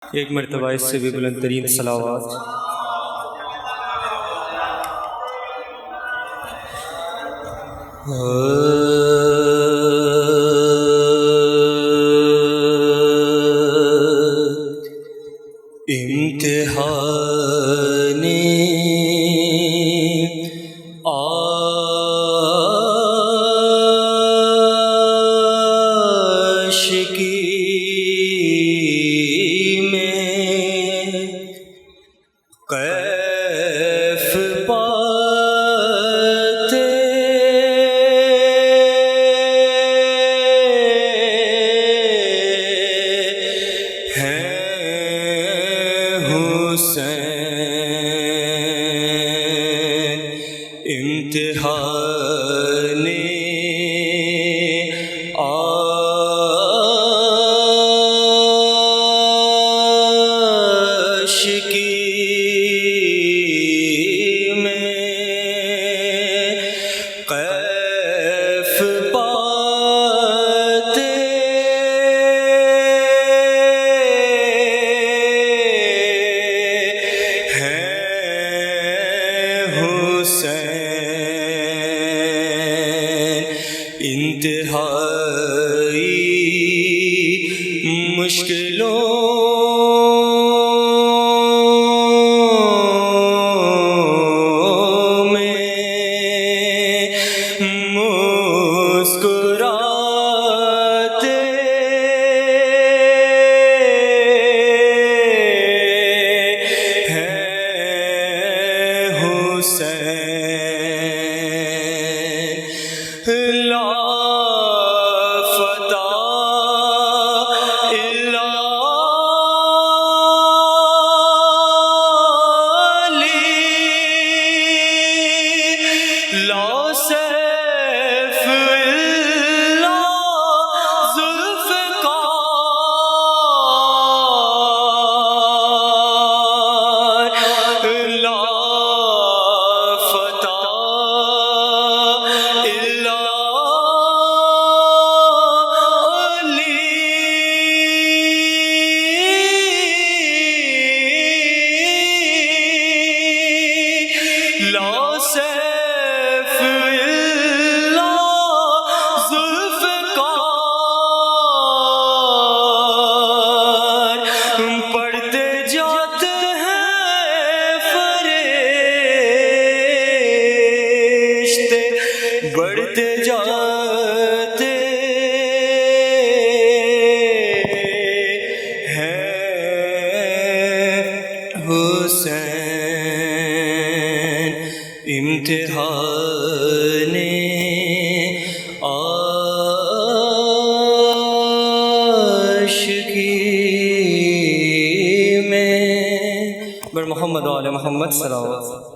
ایک مرتبہ اس سے بھی بلند ترین صلوات۔ امتحان عاشقی میں کیف پاتے ہیں حسین، امتحان عاشقی میں کیف پاتے ہیں حسین، انتہائی مشکلوں میں مسکراتے ہیں حسین، لا فتح الا لا سیف الا ذوالفقار، لا فتح الا لا سیف الا ذوالفقار، پڑھتے جاتے ہیں فرشتے، بڑھتے جاتے ہیں حسین، امتحان عاشقی میں۔ بر محمد و آل محمد صلوات۔